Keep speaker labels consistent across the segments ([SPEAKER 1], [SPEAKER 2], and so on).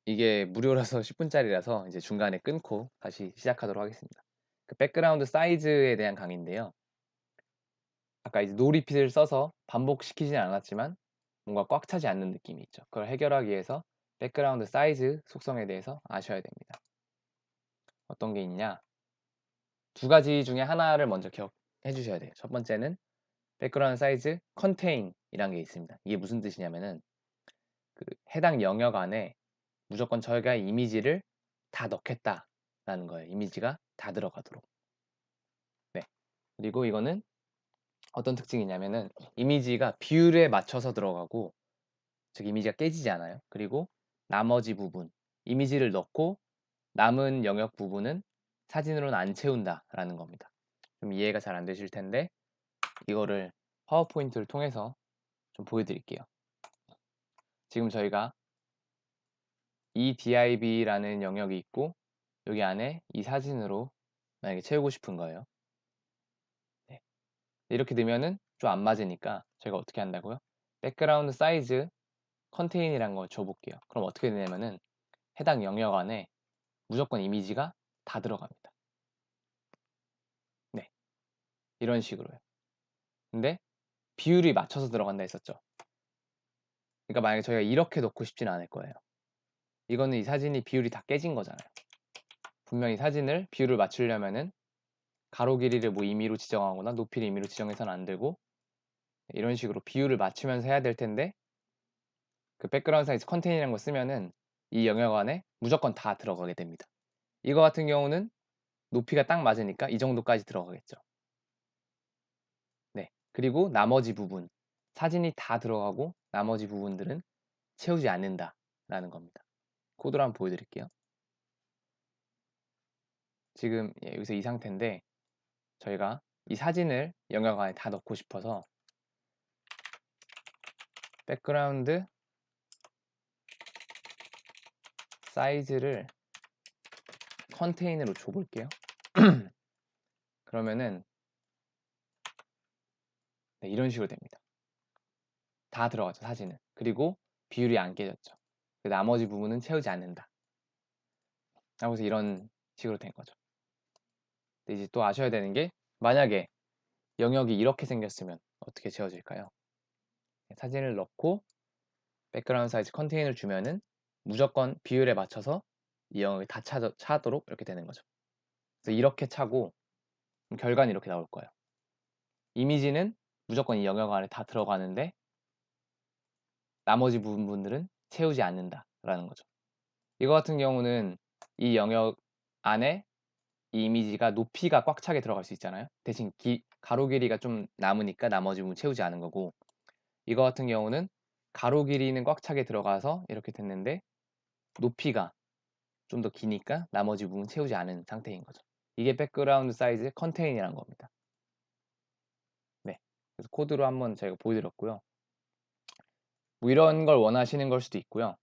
[SPEAKER 1] 이게 무료라서 10분짜리라서 이제 중간에 끊고 다시 시작하도록 하겠습니다. 그 백그라운드 사이즈에 대한 강의인데요. 아까 이제 노 리핏을 써서 반복시키진 않았지만 뭔가 꽉 차지 않는 느낌이 있죠. 그걸 해결하기 위해서 백그라운드 사이즈 속성에 대해서 아셔야 됩니다. 어떤 게 있냐? 두 가지 중에 하나를 먼저 기억해 주셔야 돼요. 첫 번째는 백그라운드 사이즈 컨테인이란 게 있습니다. 이게 무슨 뜻이냐면은 그 해당 영역 안에 무조건 저희가 이미지를 다 넣겠다라는 거예요. 이미지가 다 들어가도록. 네. 그리고 이거는 어떤 특징이 있냐면은 이미지가 비율에 맞춰서 들어가고 즉 이미지가 깨지지 않아요. 그리고 나머지 부분 이미지를 넣고 남은 영역 부분은 사진으로는 안 채운다라는 겁니다. 좀 이해가 잘 안 되실 텐데 이거를 파워포인트를 통해서 좀 보여드릴게요. 지금 저희가 이 div라는 영역이 있고 여기 안에 이 사진으로 만약에 채우고 싶은 거예요. 네. 이렇게 되면은 좀 안 맞으니까 저희가 어떻게 한다고요? 백그라운드 사이즈 컨테인이라는 걸 줘볼게요. 그럼 어떻게 되냐면은 해당 영역 안에 무조건 이미지가 다 들어갑니다. 네. 이런 식으로요. 근데 비율이 맞춰서 들어간다 했었죠. 그러니까 만약에 저희가 이렇게 넣고 싶지는 않을 거예요. 이거는 이 사진이 비율이 다 깨진 거잖아요. 분명히 사진을 비율을 맞추려면은 가로 길이를 뭐 임의로 지정하거나 높이를 임의로 지정해서는 안 되고 이런 식으로 비율을 맞추면서 해야 될 텐데 그 백그라운드 사이즈 컨테인이라는 거 쓰면은 이 영역 안에 무조건 다 들어가게 됩니다. 이거 같은 경우는 높이가 딱 맞으니까 이 정도까지 들어가겠죠. 네. 그리고 나머지 부분 사진이 다 들어가고 나머지 부분들은 채우지 않는다라는 겁니다. 코드로 한번 보여드릴게요. 지금 여기서 이 상태인데 저희가 이 사진을 영역 안에 다 넣고 싶어서 백그라운드 사이즈를 컨테인으로 줘볼게요. 그러면은 네, 이런 식으로 됩니다. 다 들어가죠 사진은. 그리고 비율이 안 깨졌죠. 그 나머지 부분은 채우지 않는다. 하고서 이런 식으로 된 거죠. 근데 이제 또 아셔야 되는 게 만약에 영역이 이렇게 생겼으면 어떻게 채워질까요? 사진을 넣고 백그라운드 사이즈 컨테인을 주면은 무조건 비율에 맞춰서 이 영역이 다 차도록 이렇게 되는 거죠. 그래서 이렇게 차고 결과는 이렇게 나올 거예요. 이미지는 무조건 이 영역 안에 다 들어가는데 나머지 부분들은 채우지 않는다라는 거죠. 이거 같은 경우는 이 영역 안에 이 이미지가 높이가 꽉 차게 들어갈 수 있잖아요. 대신 가로 길이가 좀 남으니까 나머지 부분 채우지 않은 거고 이거 같은 경우는 가로 길이는 꽉 차게 들어가서 이렇게 됐는데 높이가 좀 더 기니까 나머지 부분 채우지 않은 상태인 거죠. 이게 백그라운드 사이즈 컨테인이라는 겁니다. 네. 그래서 코드로 한번 저희가 보여드렸고요. 뭐 이런 걸 원하시는 걸 수도 있고요.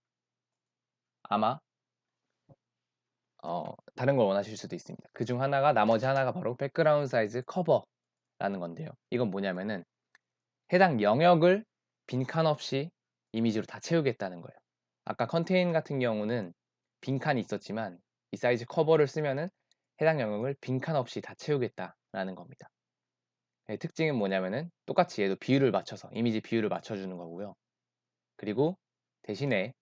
[SPEAKER 1] 아마 다른 걸 원하실 수도 있습니다. 그중 하나가 나머지 하나가 바로 백그라운드 사이즈 커버라는 건데요. 이건 뭐냐면은 해당 영역을 빈칸 없이 이미지로 다 채우겠다는 거예요. 아까 컨테인 같은 경우는 빈칸이 있었지만 이 사이즈 커버를 쓰면은 해당 영역을 빈칸 없이 다 채우겠다라는 겁니다. 특징은 뭐냐면은 똑같이 얘도 비율을 맞춰서 이미지 비율을 맞춰주는 거고요. 그리고 대신에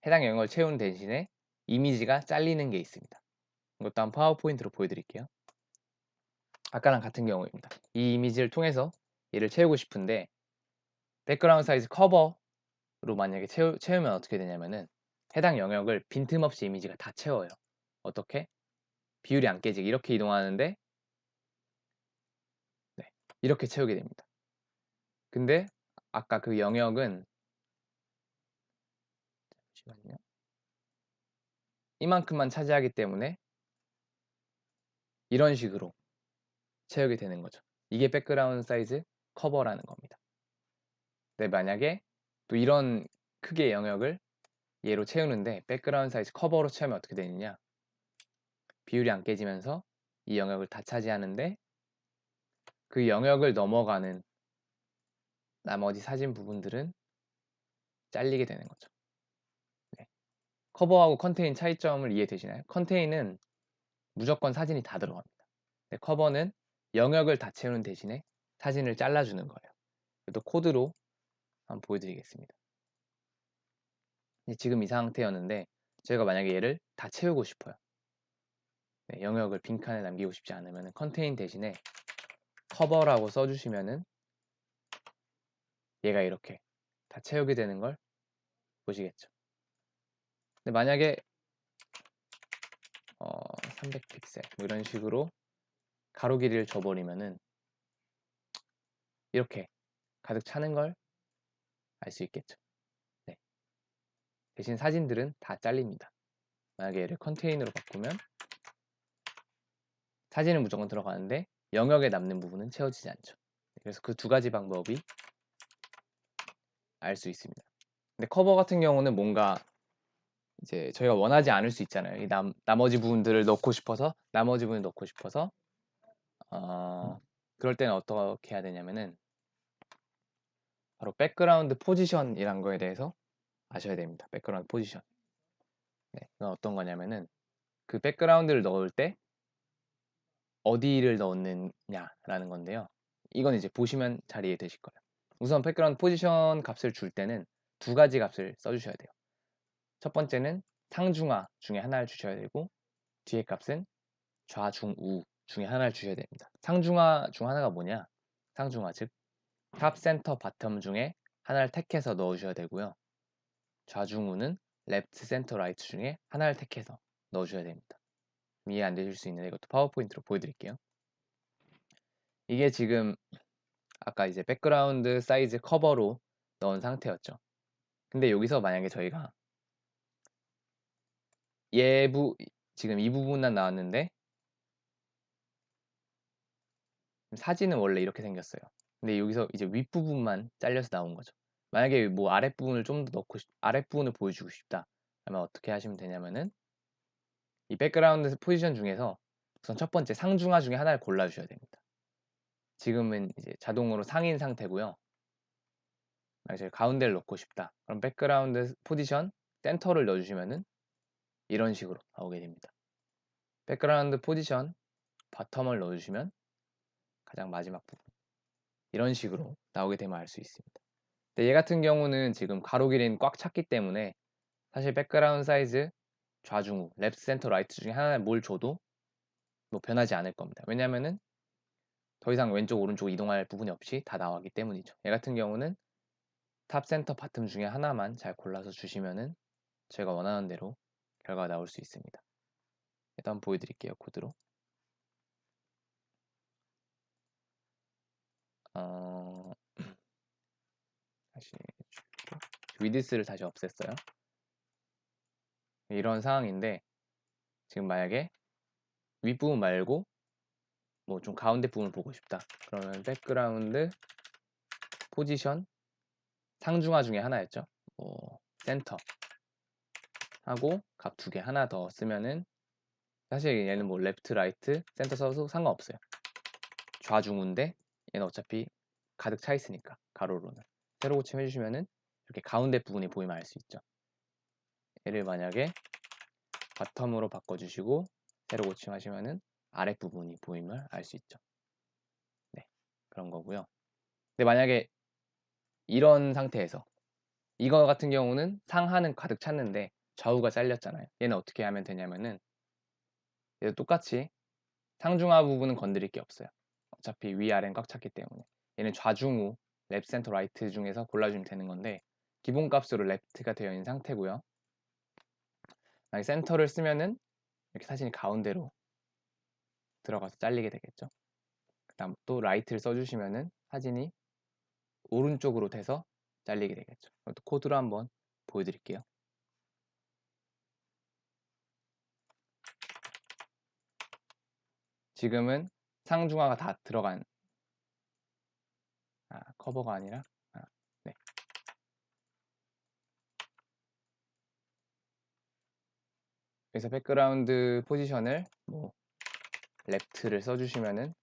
[SPEAKER 1] 해당 영역을 채우는 대신에 이미지가 잘리는 게 있습니다. 이것도 한번 파워포인트로 보여드릴게요. 아까랑 같은 경우입니다. 이 이미지를 통해서 얘를 채우고 싶은데 백그라운드 사이즈 커버로 만약에 채우면 어떻게 되냐면은 해당 영역을 빈틈없이 이미지가 다 채워요. 어떻게? 비율이 안 깨지게 이렇게 이동하는데 네, 이렇게 채우게 됩니다. 근데 아까 그 영역은 잠시만요. 이만큼만 차지하기 때문에 이런 식으로 채우게 되는 거죠. 이게 백그라운드 사이즈 커버라는 겁니다. 네, 만약에 또 이런 크기의 영역을 얘로 채우는데 백그라운드 사이즈 커버로 채우면 어떻게 되느냐? 비율이 안 깨지면서 이 영역을 다 차지하는데 그 영역을 넘어가는 나머지 사진 부분들은 잘리게 되는 거죠. 네. 커버하고 컨테인 차이점을 이해되시나요? 컨테인은 무조건 사진이 다 들어갑니다. 근데 커버는 영역을 다 채우는 대신에 사진을 잘라주는 거예요. 또 코드로 한번 보여드리겠습니다. 지금 이 상태였는데 저희가 만약에 얘를 다 채우고 싶어요. 네, 영역을 빈칸에 남기고 싶지 않으면 컨테인 대신에 커버라고 써주시면은 얘가 이렇게 다 채우게 되는 걸 보시겠죠. 근데 만약에 300픽셀 뭐 이런 식으로 가로 길이를 줘버리면은 이렇게 가득 차는 걸 알 수 있겠죠. 네. 대신 사진들은 다 잘립니다. 만약에 얘를 컨테인으로 바꾸면 사진은 무조건 들어가는데 영역에 남는 부분은 채워지지 않죠. 그래서 그 두 가지 방법이 알 수 있습니다. 근데 커버 같은 경우는 뭔가 이제 저희가 원하지 않을 수 있잖아요. 나머지 부분들을 넣고 싶어서 나머지 부분을 넣고 싶어서 그럴 때는 어떻게 해야 되냐면은 바로 백그라운드 포지션이란 거에 대해서 아셔야 됩니다. 백그라운드 포지션. 네, 그건 어떤 거냐면은 그 백그라운드를 넣을 때 어디를 넣느냐라는 건데요. 이건 이제 보시면 잘 이해되실 거예요. 우선 백그라운드 포지션 값을 줄 때는 두 가지 값을 써주셔야 돼요. 첫 번째는 상중하 중에 하나를 주셔야 되고 뒤에 값은 좌중우 중에 하나를 주셔야 됩니다. 상중하 중 하나가 뭐냐? 상중하 즉 탑, 센터, 바텀 중에 하나를 택해서 넣으셔야 되고요. 좌중우는 레프트, 센터, 라이트 중에 하나를 택해서 넣으셔야 됩니다. 이해 안 되실 수 있는데 이것도 파워포인트로 보여드릴게요. 이게 지금 아까 이제 백그라운드 사이즈 커버로 넣은 상태였죠. 근데 여기서 만약에 저희가 지금 이 부분만 나왔는데 사진은 원래 이렇게 생겼어요. 근데 여기서 이제 윗부분만 잘려서 나온 거죠. 만약에 뭐 아랫부분을 좀 더 넣고 아랫부분을 보여주고 싶다 그러면 어떻게 하시면 되냐면은 이 백그라운드 포지션 중에서 우선 첫 번째 상중하 중에 하나를 골라주셔야 됩니다. 지금은 이제 자동으로 상인 상태고요. 만약에 가운데를 넣고 싶다 그럼 백그라운드 포지션 센터를 넣어주시면은 이런 식으로 나오게 됩니다. 백그라운드 포지션 바텀을 넣어주시면 가장 마지막 부분 이런 식으로 나오게 되면 알 수 있습니다. 근데 얘 같은 경우는 지금 가로 길이는 꽉 찼기 때문에 사실 백그라운드 사이즈 좌중우, 랩트, 센터, 라이트 중에 하나를 뭘 줘도 뭐 변하지 않을 겁니다. 왜냐면은 더 이상 왼쪽, 오른쪽 이동할 부분이 없이 다 나왔기 때문이죠. 얘 같은 경우는 탑, 센터, 바텀 중에 하나만 잘 골라서 주시면은 제가 원하는 대로 결과가 나올 수 있습니다. 일단 보여드릴게요. 코드로. 다시 위드스를 다시 없앴어요. 이런 상황인데 지금 만약에 윗부분 말고 뭐 좀 가운데 부분을 보고 싶다. 그러면 백그라운드 포지션 상중하 중에 하나였죠. 뭐 센터 하고 값 두 개 하나 더 쓰면은 사실 얘는 뭐 레프트, 라이트, 센터 써도 상관없어요. 좌중우인데 얘는 어차피 가득 차 있으니까 가로로는 세로 고침 해주시면은 이렇게 가운데 부분이 보이면 알 수 있죠. 얘를 만약에 바텀으로 바꿔주시고 세로 고침하시면은 아랫부분이 보임을 알 수 있죠. 네, 그런 거고요. 근데 만약에 이런 상태에서 이거 같은 경우는 상하는 가득 찼는데 좌우가 잘렸잖아요. 얘는 어떻게 하면 되냐면은 얘도 똑같이 상중하 부분은 건드릴 게 없어요. 어차피 위아래는 꽉 찼기 때문에 얘는 좌중우, 랩 센터 라이트 중에서 골라주면 되는 건데 기본값으로 랩트가 되어 있는 상태고요. 만약 센터를 쓰면은 이렇게 사진이 가운데로 들어가서 잘리게 되겠죠. 그 다음 또 라이트를 써주시면은 사진이 오른쪽으로 돼서 잘리게 되겠죠. 또 코드로 한번 보여드릴게요. 지금은 상중하가 다 들어간 커버가 아니라 네. 그래서 백그라운드 포지션을 뭐 레프트를 써주시면은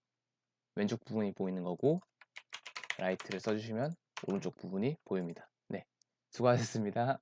[SPEAKER 1] 왼쪽 부분이 보이는 거고 라이트를 써주시면 오른쪽 부분이 보입니다. 네, 수고하셨습니다.